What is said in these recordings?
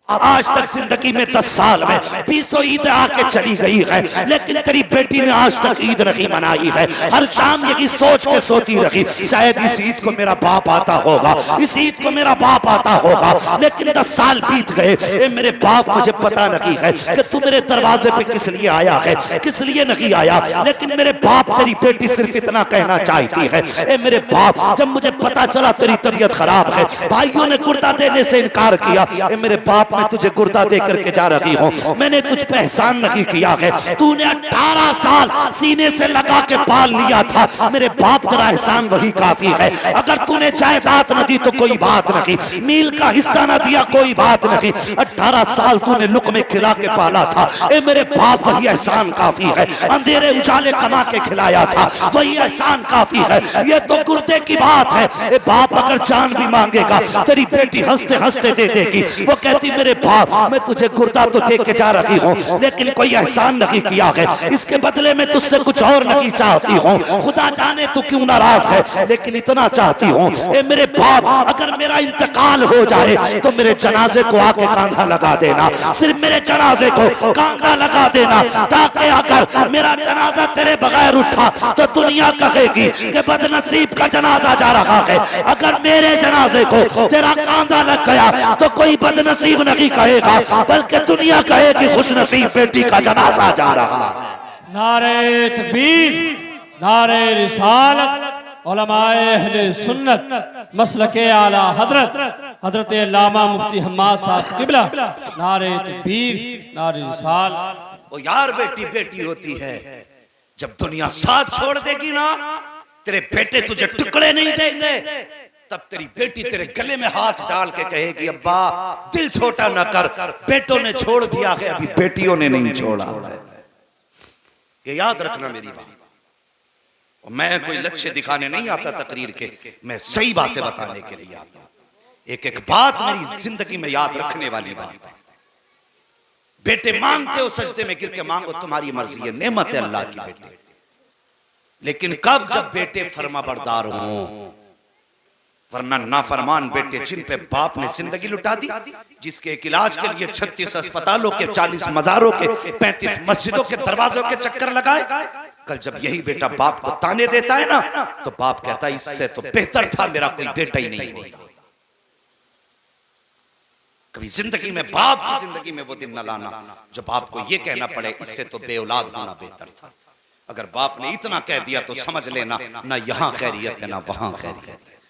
आज तक जिंदगी में 10 साल में 20 ईद आके चली गई है, लेकिन तेरी बेटी ने आज तक ईद नहीं मनाई है। हर शाम यही सोच के सोती रही, शायद इस ईद को मेरा बाप आता होगा, इस ईद को मेरा बाप आता होगा। लेकिन 10 साल बीत गए, मेरे बाप मुझे पता नहीं है कि तू मेरे दरवाजे पे किस लिए आया है, किस लिए नहीं आया। लेकिन मेरे बाप तेरी बेटी सिर्फ इतना कहना चाहती है, ए मेरे बाप, जब मुझे पता चला तेरी तबीयत खराब है, भाइयों ने गुर्दा देने से इनकार किया, ए मेरे बाप मैं तुझे गुर्दा दे करके जा रही हूँ, मैंने तुझ पे एहसान नहीं किया है। तूने 18 साल सीने से लगा के पाल लिया था, मेरे बाप तेरा एहसान वही काफी है। अगर तूने जायदाद न दी तो कोई बात नहीं, मील का हिस्सा न दिया कोई बात नहीं, 18 साल तूने लुक में खिला के पाला था, ए मेरे बाप वही एहसान काफी है। अंधेरे उजाले कमा के खिलाया था, वही एहसान काफी है। ये तो गुर्दे की बात है। ए बाप, अगर जान भी मांगेगा तेरी बेटी हंसते हंसते दे देगी। वो कहती मेरे बाप, मैं तुझे गुर्दा तो दे के जा रही हूँ, लेकिन कोई एहसान नहीं किया है, इसके बदले में तुझसे कुछ और नहीं चाहती हूँ। खुदा जाने तू क्यों नाराज है, लेकिन इतना चाहती हूँ, ए मेरे बाप, अगर मेरा इंतकाल हो जाए तो मेरे जनाजे को आके कांधा लगा देना, सिर्फ मेरे जनाजे को कांधा लगा देना, ताकि अगर मेरा जनाजा तेरे बगैर उठा तो दुनिया कहेगी कि बदनसीब का जनाजा जा रहा है। अगर मेरे जनाजे को तेरा कांधा लग गया तो कोई बदनसीब नहीं कहेगा, बल्कि दुनिया कहेगी खुशनसीब बेटी का जनाजा जा रहा है। नारे तकबीर, नारे रिसालत, उलमाए अहले सुन्नत, मसलके आला हजरत हजरत अल्लामा मुफ्ती हम्माद साहब किबला, नारे तकबीर, नारे रिसालत। ओ यार, बेटी बेटी होती है, जब दुनिया साथ छोड़ देगी ना, तेरे बेटे तुझे टुकड़े नहीं देंगे, तब तेरी बेटी तेरे गले में हाथ डाल के कहेगी अब्बा दिल छोटा न कर, बेटों ने छोड़ दिया है, अभी बेटियों ने नहीं छोड़ा है। ये याद रखना मेरी बात। मैं कोई लक्ष्य दिखाने नहीं आता तकरीर के, मैं सही बातें बताने के लिए आता हूं। एक एक बात मेरी जिंदगी में याद रखने वाली बात है। बेटे मांगते हो, सजदे में गिर के मांगो, तुम्हारी मर्जी है, नेमत है अल्लाह की बेटे। लेकिन कब? जब बेटे फर्मा बरदार हों, वरना नाफरमान बेटे जिन पे बाप ने जिंदगी लुटा दी, जिसके एक इलाज के लिए 36 अस्पतालों के, 40 मजारों के, 35 मस्जिदों के दरवाजों के चक्कर लगाए, कल जब यही बेटा बाप को ताने देता है ना, तो बाप कहता है इससे तो बेहतर था मेरा कोई बेटा ही नहीं होता। कभी जिंदगी में बाप की जिंदगी में वो दिन न लाना जब बाप को ये कहना पड़े इससे तो बेऔलाद होना बेहतर था। अगर बाप ने इतना कह दिया तो समझ लेना ना यहाँ खैरियत है ना वहां खैरियत है।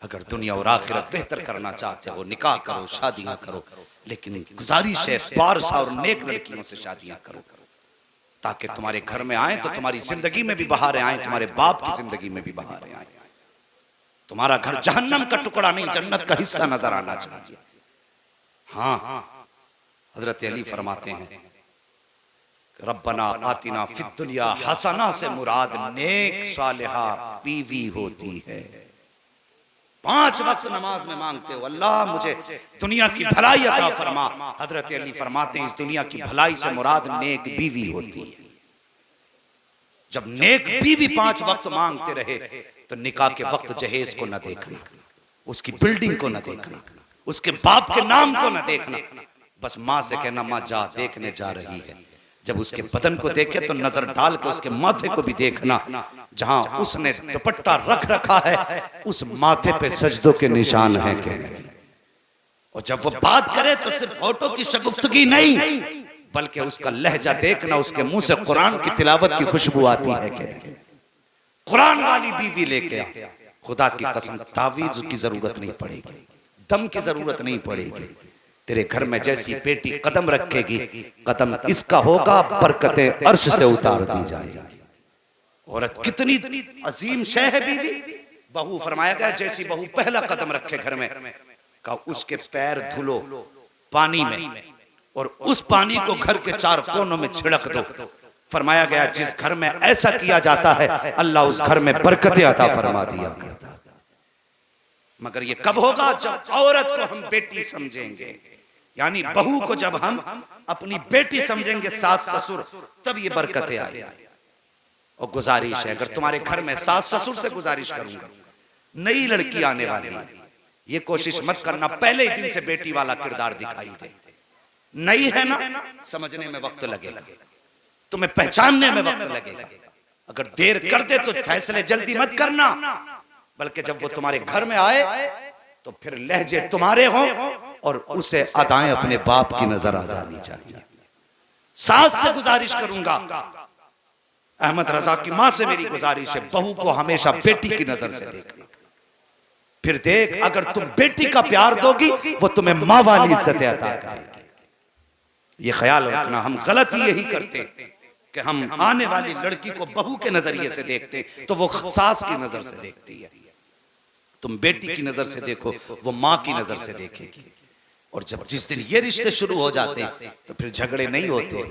अगर दुनिया और आखिरत बेहतर करना चाहते हो, निकाह करो, शादियां करो, लेकिन गुजारिश है पारसा और नेक लड़कियों से शादियां करो, ताकि तुम्हारे घर में आए तो तुम्हारी जिंदगी में भी बहारें आए, तुम्हारे बाप की जिंदगी में भी बहारें आए। तुम्हारा घर जहन्नम का टुकड़ा नहीं, जन्नत का हिस्सा नजर आना चाहिए। हाँ, हजरत अली फरमाते हैं रब्बना आतिना फिद दुनिया हसना से मुराद नेक सालिहा बीवी होती है। 5 वक्त नमाज में मांगते हो अल्लाह मुझे दुनिया की भलाई अता फरमा, हजरत अली फरमाते हैं इस दुनिया की भलाई से मुराद नेक बीवी होती है। जब नेक बीवी 5 वक्त मांगते रहे तो निकाह के वक्त जहेज को न देखना, उसकी बिल्डिंग को न देखना, उसके बाप के नाम को न देखना, बस माँ से कहना माँ जा देखने जा रही है। जब उसके बदन को देखे तो नजर डाल के उसके माथे को भी देखना, जहां उसने दुपट्टा रख रखा है उस माथे पे सजदों के निशान हैं कि नहीं। और जब वो बात करे तो सिर्फ होठों की शगुफ्तगी नहीं, बल्कि उसका लहजा देखना, उसके मुंह से कुरान की तिलावत की खुशबू आती है कि नहीं। कुरान वाली बीवी लेके आ, खुदा की कसम तावीज़ की जरूरत नहीं पड़ेगी, दम की जरूरत नहीं पड़ेगी। तेरे घर में जैसी बेटी कदम रखेगी, कदम इसका होगा बरकतें अर्श से उतार दी जाएगी। औरत कितनी अजीम शय है बीवी। बहू फरमाया गया जैसी बहू पहला कदम रखे घर में का उसके पैर धुलो पानी में और उस पानी को घर के 4 कोनों में छिड़क दो। फरमाया गया जिस घर में ऐसा किया जाता है अल्लाह उस घर में बरकतें अता फरमा दिया करता। मगर ये कब होगा? जब औरत को हम बेटी समझेंगे, यानी बहू को जब हम अपनी बेटी समझेंगे, सास ससुर, तब ये बरकतें आएंगी। और गुजारिश है, अगर तुम्हारे घर में सास ससुर से गुजारिश करूंगा, नई लड़की आने वाली है, ये कोशिश मत करना पहले ही दिन से बेटी वाला किरदार दिखाई दे। नहीं है ना, समझने में वक्त लगेगा, तुम्हें पहचानने में वक्त लगेगा। अगर देर कर दे तो फैसले जल्दी मत करना, बल्कि जब वो तुम्हारे घर में आए तो फिर लहजे तुम्हारे हों और उसे अदाएं अपने बाप की नजर आ जानी चाहिए। सास से गुजारिश करूंगा, अहमद रजा की मां से मेरी गुजारिश है, बहू को हमेशा बेटी की नजर से देखना। फिर देख, अगर तुम बेटी का प्यार दोगी वो तुम्हें मां वाली इज्जतें अता करेगी। ये ख्याल रखना। हम गलती यही करते कि हम आने वाली लड़की को बहू के नजरिए से देखते तो वो सास की नजर से देखती है। तुम बेटी की नजर से देखो, वो मां की नजर से देखेगी। और जब जिस दिन ये रिश्ते शुरू हो जाते हैं तो फिर झगड़े नहीं होते।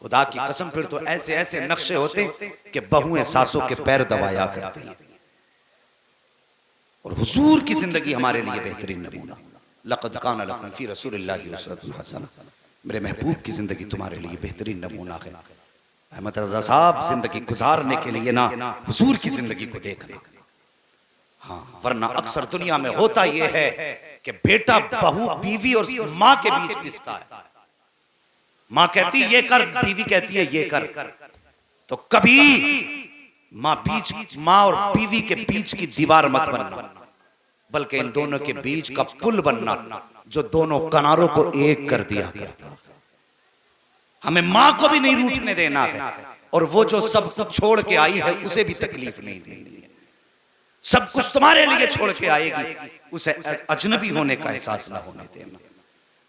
खुदा की कसम, फिर तो ऐसे ऐसे नक्शे होते कि बहुएं सासों के पैर दबाया करती हैं। और हुजूर की जिंदगी हमारे लिए बेहतरीन नमूना। लक़द कान लकुम फ़ी रसूलिल्लाहि उस्वतुन हसना, मेरे महबूब की जिंदगी तुम्हारे लिए बेहतरीन नमूना है। अहमद रज़ा साहब, जिंदगी गुजारने के लिए ना हुजूर की जिंदगी को देखना। हाँ, वरना अक्सर दुनिया में होता यह है कि बेटा बहू, बीवी और माँ के बीच पिसता है। माँ कहती है ये कर, बीवी कहती है ये कर। तो कभी माँ और बीवी के बीच की दीवार मत बनना, बल्कि इन दोनों के बीच का पुल बनना जो दोनों किनारों को एक कर दिया करता। हमें माँ को भी नहीं रूठने देना है, और वो जो सब कुछ छोड़ के आई है उसे भी तकलीफ नहीं देनी है। सब कुछ तुम्हारे लिए छोड़ के आएगी, उसे अजनबी होने का एहसास ना होने देना।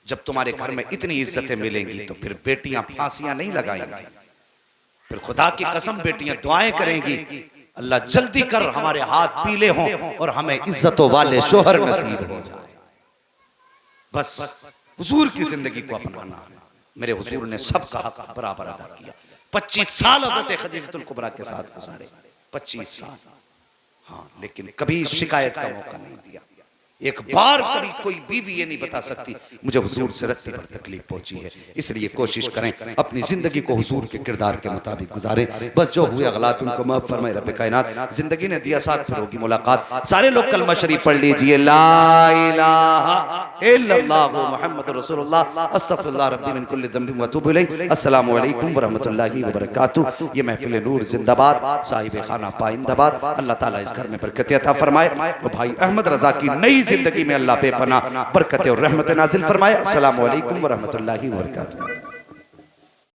जब तुम्हारे घर में इतनी इज्जतें मिलेंगी तो फिर बेटियां फांसियां नहीं लगाएंगी, फिर खुदा की कसम बेटियां दुआएं करेंगी, अल्लाह जल्दी कर हमारे हाथ पीले हों और हमें इज्जतों वाले शोहर नसीब हो जाए। बस हुजूर की जिंदगी को अपनाना। मेरे हुजूर ने सबका हक बराबर अदा किया। 25 साल हज़रत खदीजतुल कुबरा के साथ गुजारे, 25 साल। हाँ, लेकिन कभी शिकायत का मौका नहीं दिया। एक बार कभी कोई बीवी ये नहीं बता सकती मुझे हुजूर से रत्ती पर तकलीफ पहुंची है। इसलिए कोशिश करें अपनी जिंदगी को हुजूर के किरदार के मुताबिक गुजारें। बस जो हुए गलत उनको माफ फरमाए रब कायनात। जिंदगी ने दिया साथ, फिर होगी मुलाकात। सारे लोग कलमा शरीफ पढ़ लीजिए, ला इलाहा इल्लल्लाह मुहम्मदुर रसूलुल्लाह अस्तगफिरुल्लाह रब्बी मिन कुल्ली ज़ंबिन व अतूबु इलैहि। अस्सलामु अलैकुम व रहमतुल्लाहि व बरकातुहू। ये महफिल नूर जिंदाबाद, साहिब खाना पाइंदाबाद। अल्लाह ताला इस घर में बरकत अता फरमाए। वो भाई अहमद रजा की नई जिंदगी में अल्लाह बेपनाह बरकत और रहमत नाजिल फरमाए। अस्सलामु अलैकुम व रहमतुल्लाहि व बरकातुहू।